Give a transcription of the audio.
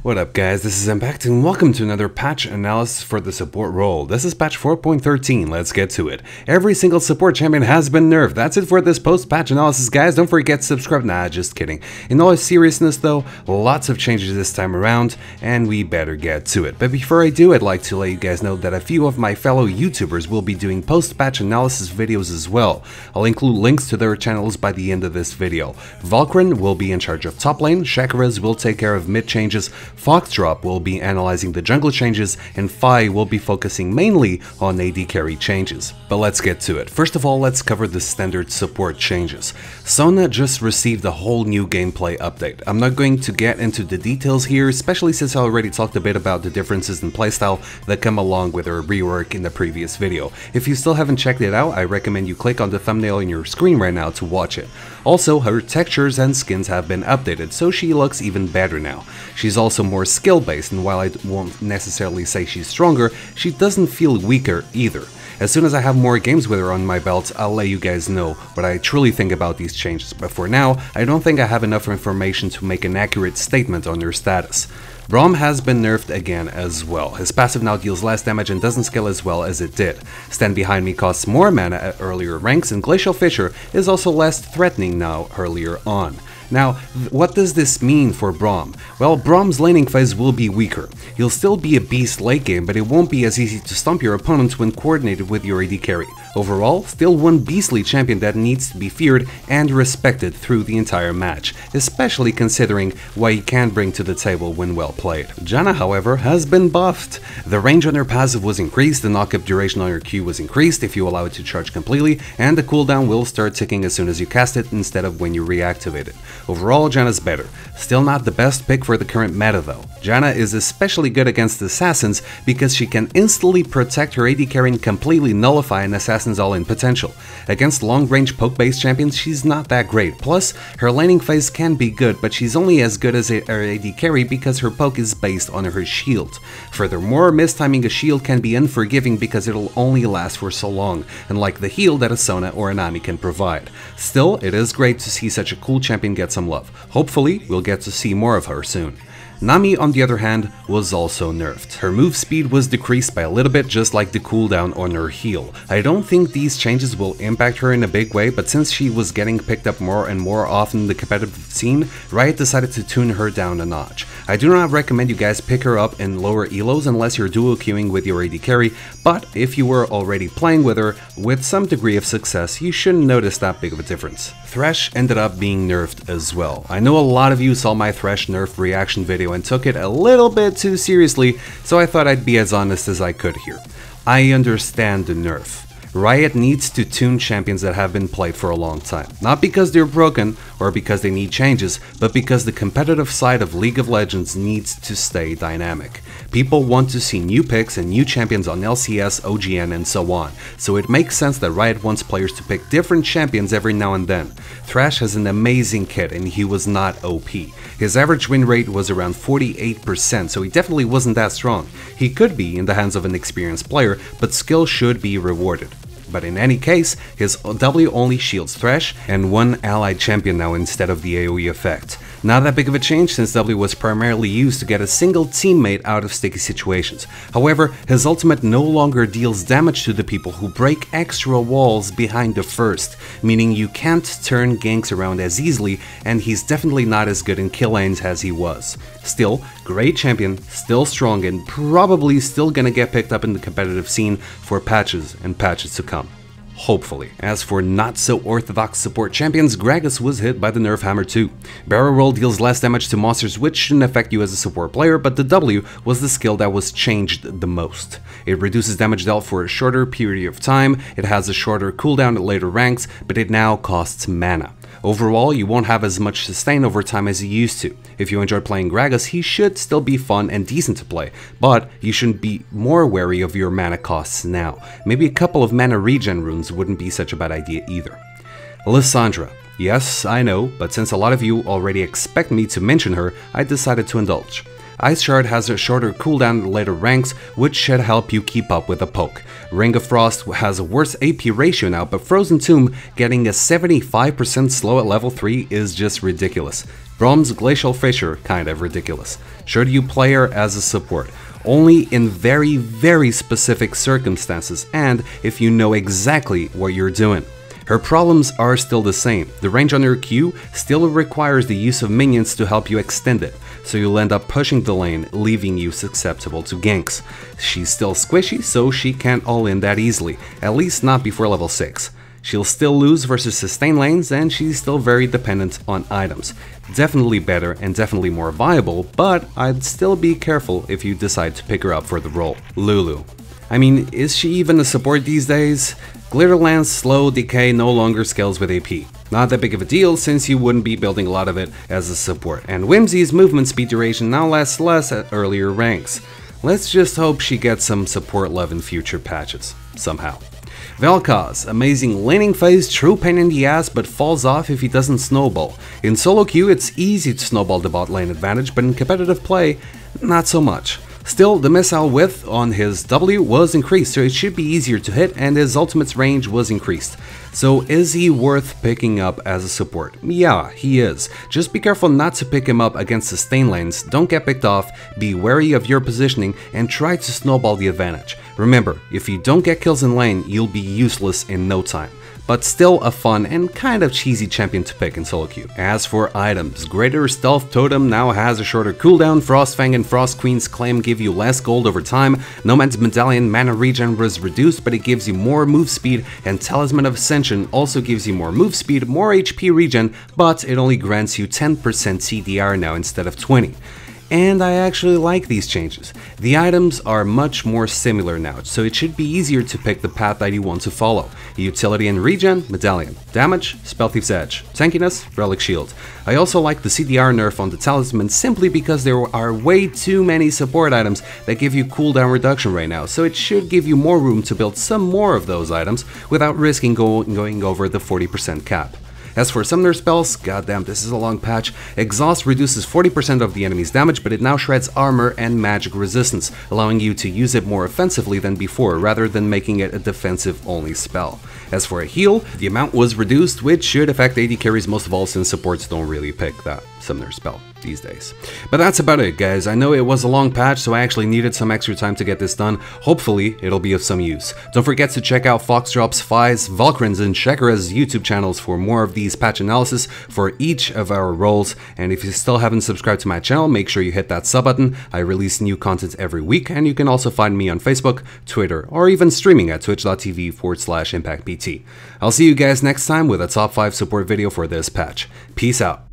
What up guys, this is Impact and welcome to another patch analysis for the support role. This is patch 4.13, let's get to it. Every single support champion has been nerfed. That's it for this post-patch analysis guys, don't forget to subscribe. Nah, just kidding. In all seriousness though, lots of changes this time around and we better get to it. But before I do, I'd like to let you guys know that a few of my fellow YouTubers will be doing post-patch analysis videos as well. I'll include links to their channels by the end of this video. vel'koz will be in charge of top lane, Shakiraz will take care of mid changes, Foxdrop will be analyzing the jungle changes, and Fi will be focusing mainly on AD carry changes. But let's get to it. First of all, let's cover the standard support changes. SONA just received a whole new gameplay update. I'm not going to get into the details here, especially since I already talked a bit about the differences in playstyle that come along with her rework in the previous video. If you still haven't checked it out, I recommend you click on the thumbnail on your screen right now to watch it. Also, her textures and skins have been updated, so she looks even better now. She's also more skill-based, and while I won't necessarily say she's stronger, she doesn't feel weaker either. As soon as I have more games with her on my belt, I'll let you guys know what I truly think about these changes, but for now, I don't think I have enough information to make an accurate statement on her status. Braum has been nerfed again as well. His passive now deals less damage and doesn't scale as well as it did. Stand Behind Me costs more mana at earlier ranks, and Glacial Fissure is also less threatening now earlier on. Now, what does this mean for Braum? Well, Braum's laning phase will be weaker. He'll still be a beast late game, but it won't be as easy to stomp your opponent when coordinated with your AD carry. Overall, still one beastly champion that needs to be feared and respected through the entire match, especially considering what he can bring to the table when well played. Janna, however, has been buffed. The range on her passive was increased, the knock-up duration on her Q was increased if you allow it to charge completely, and the cooldown will start ticking as soon as you cast it instead of when you reactivate it. Overall, Janna's better. Still not the best pick for the current meta though. Janna is especially good against assassins because she can instantly protect her AD carry and completely nullify an assassin's all-in potential. Against long-range poke-based champions, she's not that great. Plus, her laning phase can be good, but she's only as good as her AD carry because her poke is based on her shield. Furthermore, mistiming a shield can be unforgiving because it'll only last for so long, unlike the heal that a Sona or an Ami can provide. Still, it is great to see such a cool champion get some love. Hopefully, we'll get to see more of her soon. Nami, on the other hand, was also nerfed. Her move speed was decreased by a little bit, just like the cooldown on her heal. I don't think these changes will impact her in a big way, but since she was getting picked up more and more often in the competitive scene, Riot decided to tune her down a notch. I do not recommend you guys pick her up in lower elos unless you're dual queuing with your AD carry, but if you were already playing with her with some degree of success, you shouldn't notice that big of a difference. Thresh ended up being nerfed as well. I know a lot of you saw my Thresh nerf reaction video and took it a little bit too seriously, so I thought I'd be as honest as I could here. I understand the nerf. Riot needs to tune champions that have been played for a long time. Not because they're broken or because they need changes, but because the competitive side of League of Legends needs to stay dynamic. People want to see new picks and new champions on LCS, OGN, and so on, so it makes sense that Riot wants players to pick different champions every now and then. Thresh has an amazing kit and he was not OP. His average win rate was around 48%, so he definitely wasn't that strong. He could be in the hands of an experienced player, but skill should be rewarded. But in any case, his W only shields Thresh and one allied champion now instead of the AoE effect. Not that big of a change since W was primarily used to get a single teammate out of sticky situations. However, his ultimate no longer deals damage to the people who break extra walls behind the first, meaning you can't turn ganks around as easily, and he's definitely not as good in kill lanes as he was. Still, great champion, still strong, and probably still gonna get picked up in the competitive scene for patches and patches to come. Hopefully. As for not-so-orthodox support champions, Gragas was hit by the nerf hammer too. Barrel roll deals less damage to monsters, which shouldn't affect you as a support player, but the W was the skill that was changed the most. It reduces damage dealt for a shorter period of time, it has a shorter cooldown at later ranks, but it now costs mana. Overall, you won't have as much sustain over time as you used to. If you enjoy playing Gragas, he should still be fun and decent to play, but you should be more wary of your mana costs now. Maybe a couple of mana regen runes wouldn't be such a bad idea either. Lissandra. Yes, I know, but since a lot of you already expect me to mention her, I decided to indulge. Ice Shard has a shorter cooldown in later ranks, which should help you keep up with the poke. Ring of Frost has a worse AP ratio now, but Frozen Tomb getting a 75% slow at level 3 is just ridiculous. Brom's Glacial Fissure, kind of ridiculous. Should you play her as a support? Only in very specific circumstances and if you know exactly what you're doing. Her problems are still the same. The range on her Q still requires the use of minions to help you extend it, so you'll end up pushing the lane, leaving you susceptible to ganks. She's still squishy, so she can't all-in that easily, at least not before level 6. She'll still lose versus sustain lanes, and she's still very dependent on items. Definitely better and definitely more viable, but I'd still be careful if you decide to pick her up for the role. Lulu. I mean, is she even a support these days? Glitter Lance Slow Decay no longer scales with AP. Not that big of a deal since you wouldn't be building a lot of it as a support, and Whimsy's movement speed duration now lasts less at earlier ranks. Let's just hope she gets some support love in future patches, somehow. vel'koz, amazing laning phase, true pain in the ass, but falls off if he doesn't snowball. In solo queue it's easy to snowball the bot lane advantage, but in competitive play, not so much. Still, the missile width on his W was increased, so it should be easier to hit, and his ultimate's range was increased. So is he worth picking up as a support? Yeah, he is. Just be careful not to pick him up against sustain lanes, don't get picked off, be wary of your positioning, and try to snowball the advantage. Remember, if you don't get kills in lane, you'll be useless in no time. But still a fun and kind of cheesy champion to pick in solo queue. As for items, Greater Stealth Totem now has a shorter cooldown, Frostfang and Frost Queen's Claim give you less gold over time, Nomad's Medallion mana regen was reduced but it gives you more move speed, and Talisman of Ascension also gives you more move speed, more HP regen, but it only grants you 10% CDR now instead of 20. And I actually like these changes. The items are much more similar now, so it should be easier to pick the path that you want to follow. Utility and regen, Medallion. Damage, Spellthief's Edge. Tankiness, Relic Shield. I also like the CDR nerf on the Talisman simply because there are way too many support items that give you cooldown reduction right now, so it should give you more room to build some more of those items without risking going over the 40% cap. As for summoner spells, goddamn this is a long patch, Exhaust reduces 40% of the enemy's damage, but it now shreds armor and magic resistance, allowing you to use it more offensively than before, rather than making it a defensive only spell. As for a heal, the amount was reduced, which should affect AD carries most of all since supports don't really pick that summoner spell these days. But that's about it, guys. I know it was a long patch, so I actually needed some extra time to get this done. Hopefully, it'll be of some use. Don't forget to check out Foxdrop's, Fi's, Valkyrin's, and Shekara's YouTube channels for more of these patch analysis for each of our roles. And if you still haven't subscribed to my channel, make sure you hit that sub button. I release new content every week, and you can also find me on Facebook, Twitter, or even streaming at twitch.tv/ImpactPT. I'll see you guys next time with a top 5 support video for this patch. Peace out.